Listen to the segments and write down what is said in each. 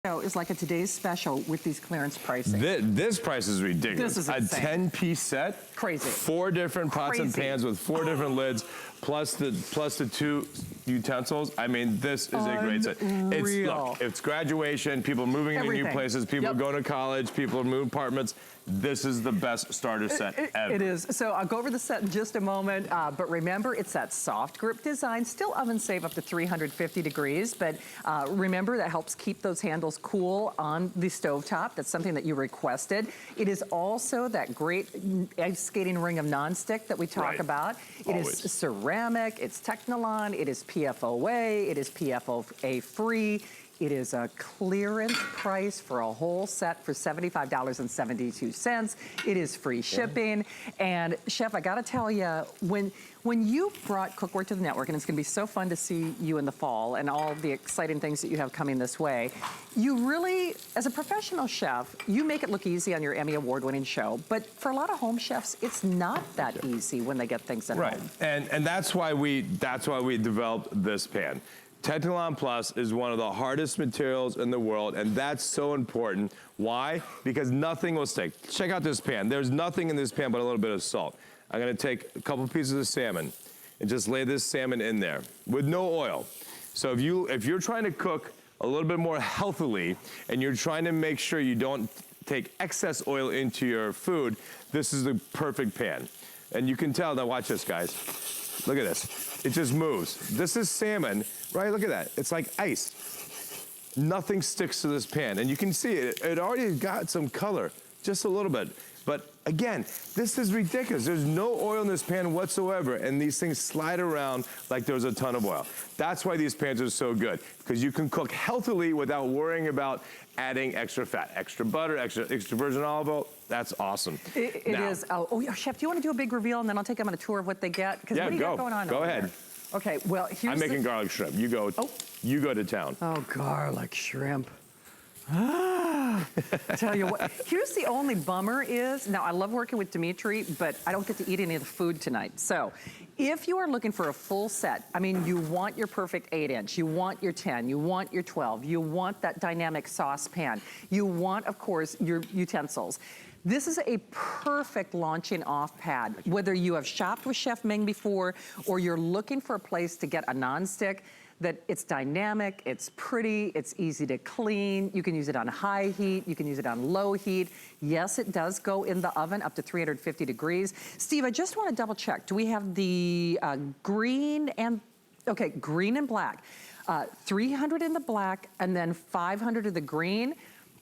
Is like a today's special with these clearance pricing. This price is ridiculous. This is a insane. 10-piece set. Crazy. 4 different pots and pans with 4 different lids, plus the 2 utensils. I mean, this is a great set. It's graduation, people moving into new places, people going to college, people moving apartments. This is the best starter set ever. It is. So I'll go over the set in just a moment, but remember, it's that soft grip design, still oven safe up to 350 degrees, but remember that helps keep those handles cool on the stovetop. That's something that you requested. It is also that great ice skating ring of nonstick that we talk about. It is ceramic, it's Technilon, it is PFOA, it is PFOA free. It is a clearance price for a whole set for $75.72. It is free shipping. And Chef, I gotta tell you, when you brought cookware to the network, and it's gonna be so fun to see you in the fall and all the exciting things that you have coming this way, you really, as a professional chef, you make it look easy on your Emmy Award-winning show. But for a lot of home chefs, it's not that easy when they get things at home. And that's why we developed this pan. Technilon Plus is one of the hardest materials in the world, and that's so important. Why? Because nothing will stick. Check out this pan. There's nothing in this pan but a little bit of salt. I'm gonna take a couple pieces of salmon and just lay this salmon in there with no oil. So if you're trying to cook a little bit more healthily and you're trying to make sure you don't take excess oil into your food, this is the perfect pan. And you can tell, now watch this, guys. Look at this. It just moves. This is salmon, right? Look at that. It's like ice. Nothing sticks to this pan. And you can see it already got some color, just a little bit. But again, this is ridiculous. There's no oil in this pan whatsoever, and these things slide around like there's a ton of oil. That's why these pans are so good, because you can cook healthily without worrying about adding extra fat, extra butter, extra virgin olive oil. That's awesome. It is. Oh, yeah, Chef, do you want to do a big reveal, and then I'll take them on a tour of what they get? Because what do you got going on Go ahead. There? Okay, well, here's I'm making garlic shrimp. You go to town. Oh, garlic shrimp. Tell you what, here's the only bummer is, now I love working with Dimitri, but I don't get to eat any of the food tonight. So if you are looking for a full set, I mean, you want your perfect 8-inch, you want your 10, you want your 12, you want that dynamic saucepan, you want, of course, your utensils. This is a perfect launching off pad. Whether you have shopped with Chef Ming before or you're looking for a place to get a nonstick, that it's dynamic, it's pretty, it's easy to clean. You can use it on high heat, you can use it on low heat. Yes, it does go in the oven up to 350 degrees. Steve, I just want to double check. Do we have the green and, okay, green and black. 300 in the black and then 500 in the green.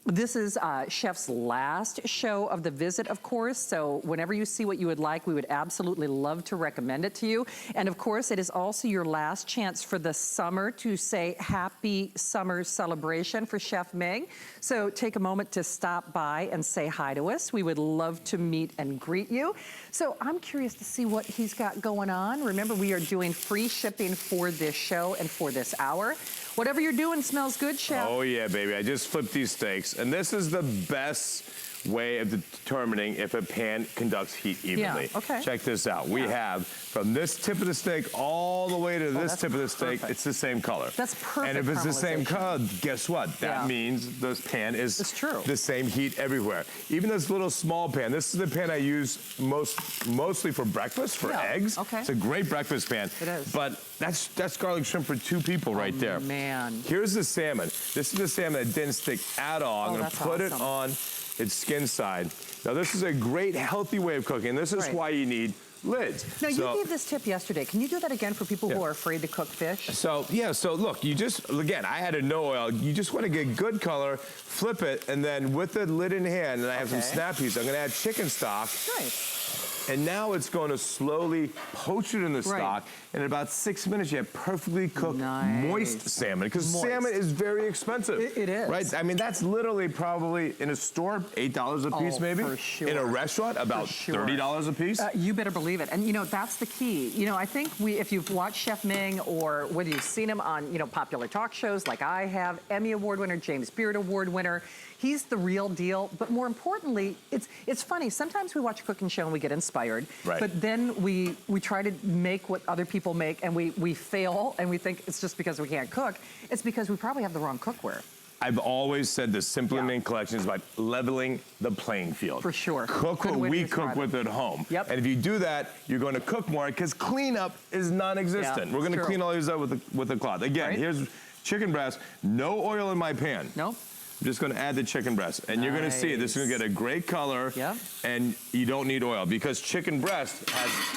This is Chef's last show of the visit, of course, so whenever you see what you would like, we would absolutely love to recommend it to you. And of course, it is also your last chance for the summer to say happy summer celebration for Chef Ming. So take a moment to stop by and say hi to us. We would love to meet and greet you. So I'm curious to see what he's got going on. Remember, we are doing free shipping for this show and for this hour. Whatever you're doing smells good, Chef. Oh yeah, baby, I just flipped these steaks. And this is the best way of determining if a pan conducts heat evenly. Yeah, okay. Check this out. We have from this tip of the steak all the way to this tip of the steak, it's the same color. That's perfect. And if it's the same color, guess what? That means the pan is the same heat everywhere. Even this little small pan, this is the pan I use mostly for breakfast, for eggs. Okay. It's a great breakfast pan. It is. But that's garlic shrimp for 2 people right there. Man. Here's the salmon. This is the salmon that didn't stick at all. I'm gonna put it on its skin side. Now this is a great healthy way of cooking. This is why you need lids. Now you gave this tip yesterday. Can you do that again for people who are afraid to cook fish? So look, you just, again, I had no oil. You just want to get good color, flip it, and then with the lid in hand, and I have some snap peas, I'm gonna add chicken stock. Nice. And now it's going to slowly poach it in the stock. And in about 6 minutes, you have perfectly cooked moist salmon. Because salmon is very expensive. It is. Right? I mean, that's literally probably in a store, $8 a piece maybe. For sure. In a restaurant, about $30 a piece. You better believe it. And you know, that's the key. You know, I think if you've watched Chef Ming or whether you've seen him on, you know, popular talk shows like I have, Emmy Award winner, James Beard Award winner, he's the real deal. But more importantly, it's funny. Sometimes we watch a cooking show and we get inspired. Right. But then we try to make what other people make and we fail and we think it's just because we can't cook. It's because we probably have the wrong cookware. I've always said the Simply Ming collection is about leveling the playing field. For sure. Cook Good what way to we describe cook with at home. Yep. And if you do that, you're going to cook more because cleanup is non-existent. Yeah, We're going to true. clean all these up with a cloth. Again, Right. here's chicken breast, no oil in my pan. Nope. I'm just going to add the chicken breast, and you're going to see this is going to get a great color. Yep. And you don't need oil because chicken breast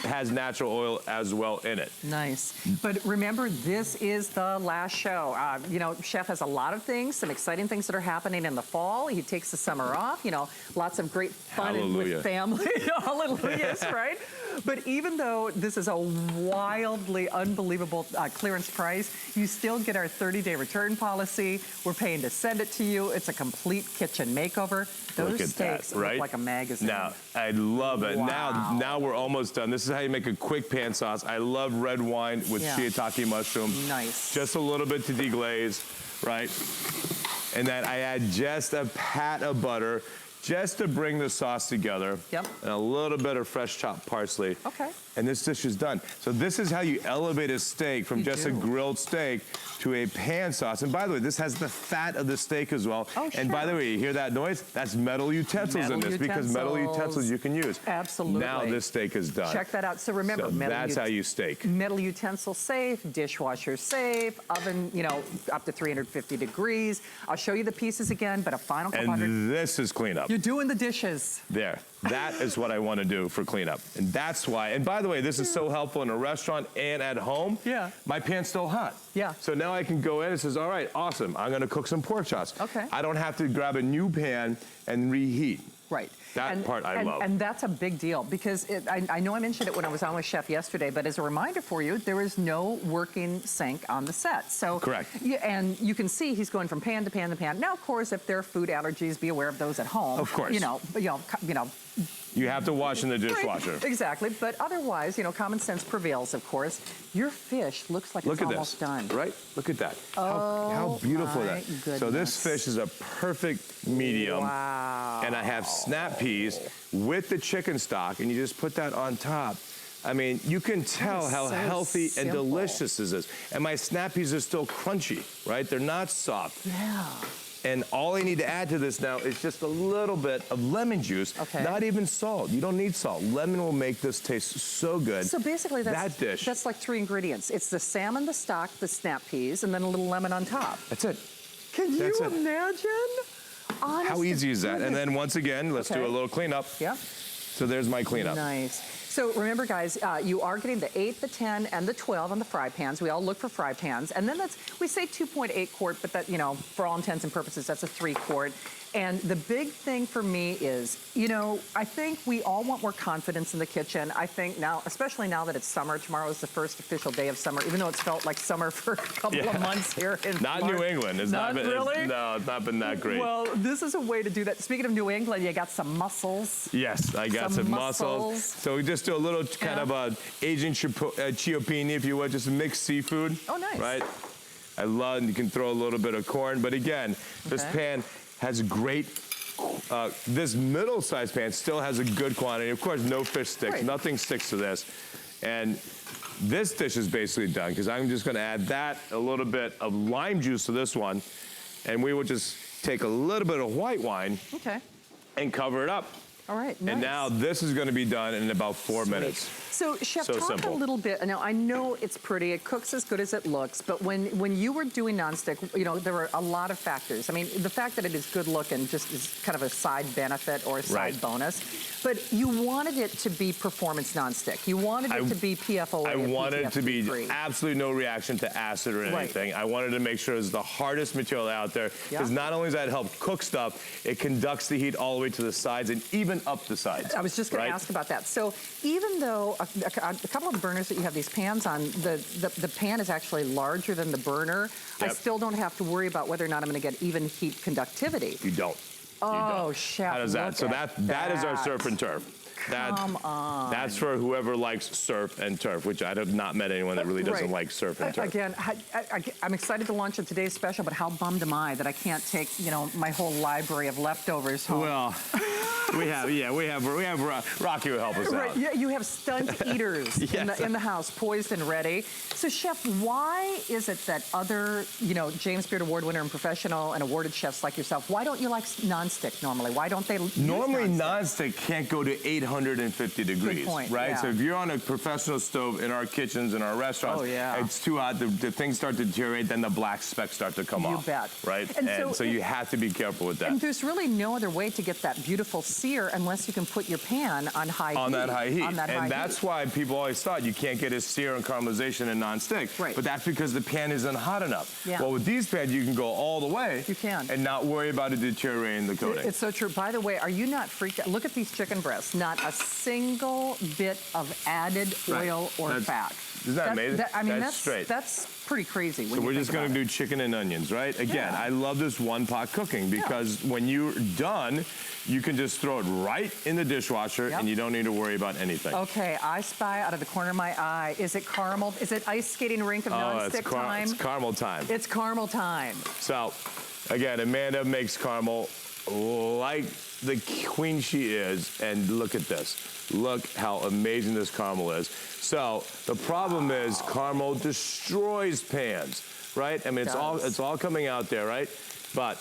has natural oil as well in it. Nice. But remember, this is the last show. You know, Chef has a lot of things, some exciting things that are happening in the fall. He takes the summer off, you know, lots of great fun Hallelujah. with family. Hallelujahs, right? But even though this is a wildly unbelievable clearance price, you still get our 30-day return policy. We're paying to send it to you. It's a complete kitchen makeover. Those Look at steaks that, right? look like a magazine. Now, I love it. Wow. Now we're almost done. This is how you make a quick pan sauce. I love red wine with shiitake mushroom. Nice. Just a little bit to deglaze, right? And then I add just a pat of butter just to bring the sauce together. Yep. And a little bit of fresh chopped parsley. Okay. And this dish is done. So this is how you elevate a steak from just a grilled steak to a pan sauce. And by the way, this has the fat of the steak as well. Oh, and by sure. the way, you hear that noise? That's metal utensils in this because metal utensils you can use. Absolutely. Now this steak is done. Check that out. So remember, So that's how you steak. Metal utensil safe, dishwasher safe, oven, you know, up to 350 degrees. I'll show you the pieces again, but a final couple hundred. And this is cleanup. You're doing the dishes. There. That is what I want to do for cleanup. And that's why, and by the way, this is so helpful in a restaurant and at home. Yeah. My pan's still hot. Yeah. So now I can go in and says, all right, awesome. I'm going to cook some pork chops. Okay. I don't have to grab a new pan and reheat. Right. That part I love. And that's a big deal because I know I mentioned it when I was on with Chef yesterday, but as a reminder for you, there is no working sink on the set. So Correct. And you can see he's going from pan to pan to pan. Now, of course, if there are food allergies, be aware of those at home. Of course. You know. You have to wash in the dishwasher. Right, exactly, but otherwise, you know, common sense prevails, of course. Your fish looks like it's almost done. Right? Look at that. Oh, how beautiful my that. goodness. So this fish is a perfect medium. Wow. And I have snap peas with the chicken stock, and you just put that on top. I mean, you can tell how so healthy and simple. delicious this is. And my snap peas are still crunchy, right? They're not soft. Yeah. And all I need to add to this now is just a little bit of lemon juice, not even salt. You don't need salt. Lemon will make this taste so good. So basically dish. That's like 3 ingredients. It's the salmon, the stock, the snap peas, and then a little lemon on top. That's it. Can you imagine? Honest How easy is that? goodness. And then once again, let's do a little cleanup. Yeah. So there's my cleanup. Nice. So remember, guys, you are getting the 8, the 10, and the 12 on the fry pans. We all look for fry pans. And then we say 2.8 quart, but that, you know, for all intents and purposes, that's a 3 quart. And the big thing for me is, you know, I think we all want more confidence in the kitchen. I think now, especially now that it's summer, tomorrow is the first official day of summer, even though it's felt like summer for a couple of months here in Not Florida. New England. It's not been, really? No, it's not been that great. Well, this is a way to do that. Speaking of New England, you got some mussels. Yes, I got some mussels. So we just do a little kind of a Asian chiopini, if you will, just mixed seafood. Oh, nice. Right? I love, you can throw a little bit of corn. But again, this pan has great, this middle-sized pan still has a good quantity. Of course, no fish sticks. Right. Nothing sticks to this. And this dish is basically done because I'm just going to add that, a little bit of lime juice to this one. And we will just take a little bit of white wine and cover it up. All right, nice. And now this is going to be done in about 4 minutes. So, Chef, So talk simple. a little bit. Now, I know it's pretty. It cooks as good as it looks. But when you were doing nonstick, you know, there were a lot of factors. I mean, the fact that it is good looking just is kind of a side benefit or a side bonus. But you wanted it to be performance nonstick. You wanted it to be PFOA. I wanted it to be free. absolutely no reaction to acid or anything. I wanted to make sure it's the hardest material out there. Because not only does that help cook stuff, it conducts the heat all the way to the sides and even up the sides. I was just going to ask about that. So even though a couple of the burners that you have these pans on, the pan is actually larger than the burner, I still don't have to worry about whether or not I'm going to get even heat conductivity. You don't. Oh, Chef, how does that? So that is our surf and turf. Come on. That's for whoever likes surf and turf, which I have not met anyone that really doesn't like surf and turf. Again, I'm excited to launch it today's special, but how bummed am I that I can't take, you know, my whole library of leftovers home? Well, We have Rocky will help us Right, out. yeah, you have stunt eaters in the house, poised and ready. So, Chef, why is it that other, James Beard Award winner and professional and awarded chefs like yourself, why don't you like nonstick normally? Why don't they Normally, use nonstick can't go to 850 degrees, Good point, right? yeah. So if you're on a professional stove in our kitchens, in our restaurants, it's too hot, the things start to deteriorate, then the black specks start to come off. You bet. Right? And so you have to be careful with that. And there's really no other way to get that beautiful sear unless you can put your pan on high heat. On that high heat. And that's why people always thought you can't get a sear and caramelization in nonstick. Right. But that's because the pan isn't hot enough. Yeah. Well, with these pans, you can go all the way. You can. And not worry about it deteriorating the coating. It's so true. By the way, are you not freaked out? Look at these chicken breasts. Not a single bit of added oil or fat. Isn't that amazing? That's straight. That's pretty crazy. So we're just going to do chicken and onions, right? Again, I love this one-pot cooking because when you're done, you can just throw it right in the dishwasher and you don't need to worry about anything. Okay, I spy out of the corner of my eye. Is it caramel? Is it ice skating rink of nonstick time? It's caramel time. It's caramel time. So, again, Amanda makes caramel like the queen she is, and look at this. Look how amazing this caramel is. So the problem is caramel destroys pans, right? I mean, it's all coming out there, right? But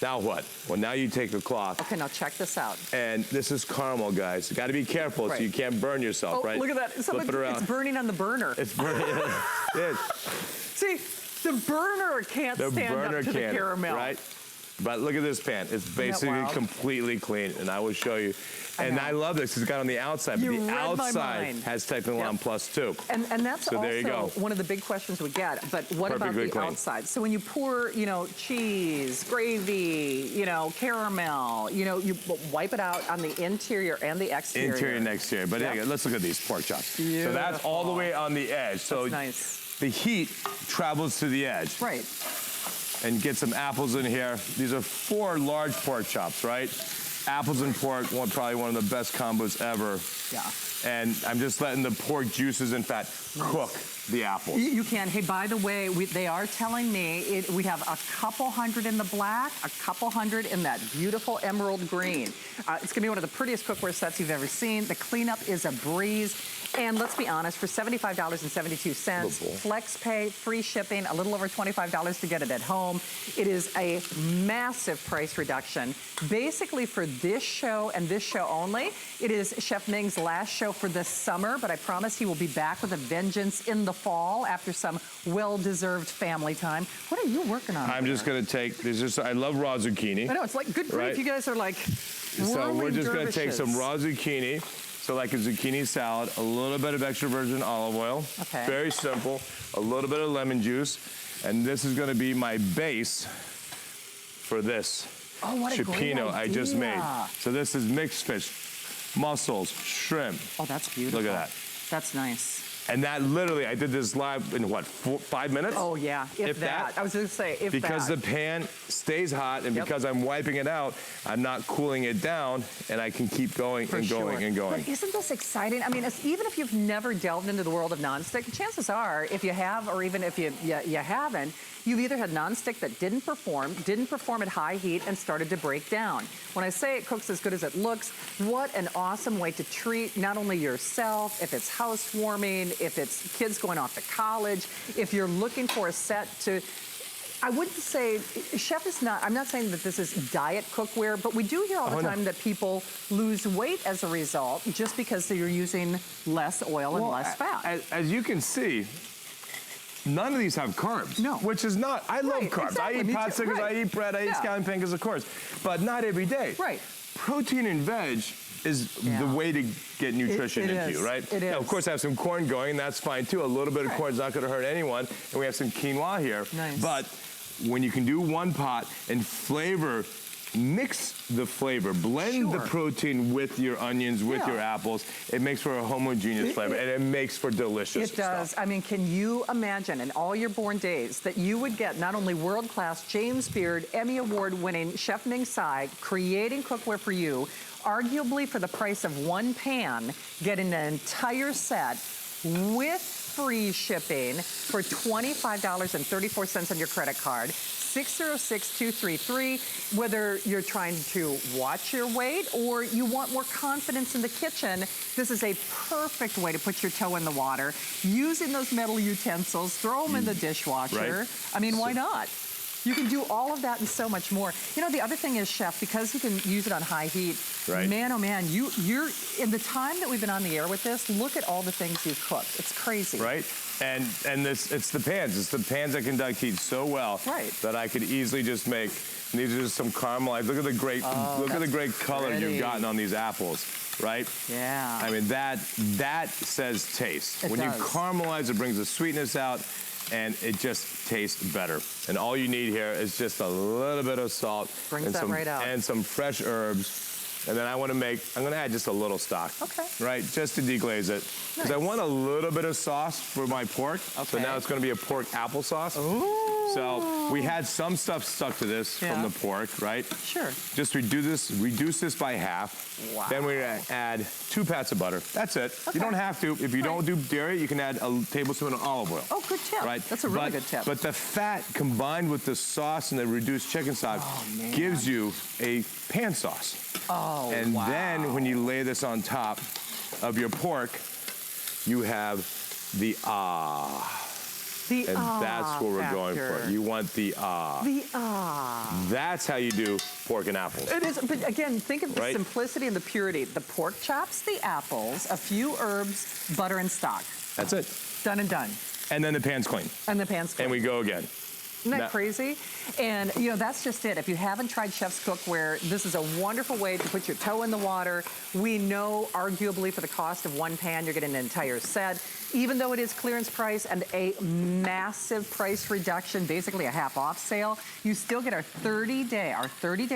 now what? Well, now you take a cloth. Okay, now check this out. And this is caramel, guys. You got to be careful so you can't burn yourself, right? Look at that. Flip it around. It's burning on the burner. It's burning. See, the burner can't stand up to the caramel. Right? But look at this pan. It's basically completely clean, and I will show you. And I love this. It's got on the outside, but the outside has Technilon Plus too. And that's so there you go. one of the big questions we get. But what about the outside? So when you pour, cheese, gravy, caramel, you wipe it out on the interior and the exterior. Interior and exterior. But anyway, let's look at these pork chops. Beautiful. So that's all the way on the edge. So the heat travels to the edge. Right. And get some apples in here. These are 4 large pork chops, right? Apples and pork, probably one of the best combos ever. Yeah. And I'm just letting the pork juices and fat cook the apples. You can. Hey, by the way, they are telling me we have a couple hundred in the black, a couple hundred in that beautiful emerald green. It's going to be one of the prettiest cookware sets you've ever seen. The cleanup is a breeze. And let's be honest, for $75.72, flex pay, free shipping, a little over $25 to get it at home. It is a massive price reduction. Basically, for this show and this show only, it is Chef Ming's last show for this summer, but I promise he will be back with a vengeance in the fall after some well-deserved family time. What are you working on? I'm just going to take, I love raw zucchini. I know, it's like good grief. Right? You guys are like So we're just going to take some raw zucchini. So like a zucchini salad, a little bit of extra virgin olive oil. Okay. Very simple. A little bit of lemon juice. And this is going to be my base for this cioppino I just made. So this is mixed fish, mussels, shrimp. Oh, that's beautiful. Look at that. That's nice. And that literally, I did this live in what, 5 minutes? Oh yeah, if that. I was going to say, if because the pan stays hot and because I'm wiping it out, I'm not cooling it down, and I can keep going and going and going. But isn't this exciting? I mean, even if you've never delved into the world of nonstick, chances are, if you have, or even if you haven't, you've either had nonstick that didn't perform at high heat and started to break down. When I say it cooks as good as it looks, what an awesome way to treat not only yourself, if it's housewarming, if it's kids going off to college, if you're looking for a set to, I wouldn't say, chef is not, I'm not saying that this is diet cookware, but we do hear all the time that people lose weight as a result just because you're using less oil and less fat. As you can see, none of these have carbs. No. Which is not, I love carbs. Exactly. I eat popsicles, I eat bread, I eat scallion pancakes, of course, but not every day. Right. Protein and veg is the way to get nutrition into you, right? It is. Now, of course, I have some corn going, that's fine too. A little bit of corn is not gonna hurt anyone. And we have some quinoa here. Nice. But when you can do one pot and mix the flavor, blend the protein with your onions, with your apples, it makes for a homogeneous flavor, and it makes for delicious It does. stuff. I mean, can you imagine in all your born days that you would get not only world-class James Beard, Emmy Award-winning Chef Ming Tsai creating cookware for you, arguably for the price of one pan, getting an entire set with free shipping for $25.34 on your credit card. 606-233. Whether you're trying to watch your weight or you want more confidence in the kitchen, this is a perfect way to put your toe in the water. Using those metal utensils, throw them in the dishwasher. Right. I mean, why not? You can do all of that and so much more. You know, the other thing is, Chef, because you can use it on high heat, right. Man, oh man, you're in the time that we've been on the air with this, look at all the things you've cooked. It's crazy. Right? And this, it's the pans. It's the pans that conduct heat so well that I could easily just make. And these are just some caramelized. Look at the great, color you've gotten on these apples, right? Yeah. I mean, that says taste. It when does. you caramelize, it brings the sweetness out, and it just tastes better. And all you need here is just a little bit of salt Brings that right out. and some fresh herbs. And then I'm gonna add just a little stock. Okay. Right, just to deglaze it. Because I want a little bit of sauce for my pork. Okay. So now it's gonna be a pork applesauce. Ooh. So we had some stuff stuck to this from the pork, right? Sure. Just reduce this by half. Wow. Then we're gonna add 2 pats of butter. That's it. Okay. You don't have to. If you don't do dairy, you can add a tablespoon of olive oil. Oh, good tip. Right? That's a really good tip. But the fat combined with the sauce and the reduced chicken stock gives you a pan sauce. Oh, and then when you lay this on top of your pork, you have the The and that's what we're going for. factor. You want the The That's how you do pork and apples. It is, but again, think of the Right? simplicity and the purity. The pork chops, the apples, a few herbs, butter and stock. That's it. Done and done. And then the pan's clean. And the pan's clean. And we go again. Isn't that crazy? And, you know, that's just it. If you haven't tried Chef's Cookware, this is a wonderful way to put your toe in the water. We know, arguably, for the cost of one pan, you're getting an entire set. Even though it is clearance price and a massive price reduction, basically a half-off sale, you still get our 30-day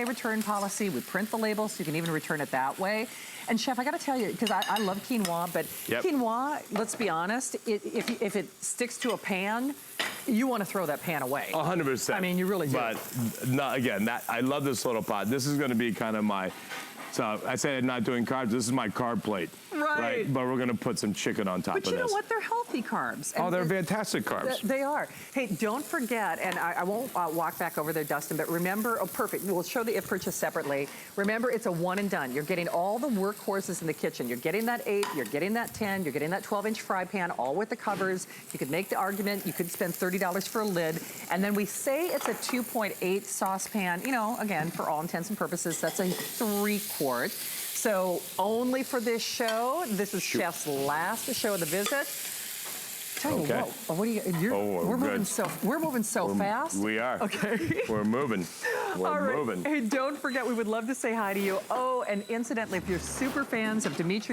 return policy. We print the label so you can even return it that way. And Chef, I got to tell you, because I love quinoa, but quinoa, let's be honest, if it sticks to a pan, you want to throw that pan away. 100%. I mean, you really do. But not, again, I love this little pot. This is going to be kind of my. So I said not doing carbs. This is my carb plate. Right. But we're going to put some chicken on top of this. But you know what? They're healthy carbs. Oh, they're fantastic carbs. They are. Hey, don't forget, and I won't walk back over there, Dustin, but remember, oh, perfect. We'll show the if purchase separately. Remember, it's a one and done. You're getting all the workhorses in the kitchen. You're getting that 8, you're getting that 10, you're getting that 12-inch fry pan, all with the covers. You could make the argument, you could spend $30 for a lid. And then we say it's a 2.8 saucepan. You know, again, for all intents and purposes, that's a 3-quart. So only for this show. This is Chef's last show of the visit. Tell you what are you? We're moving so fast. We are. Okay. We're moving. We're moving. Hey, don't forget, we would love to say hi to you. Oh, and incidentally, if you're super fans of Dimitri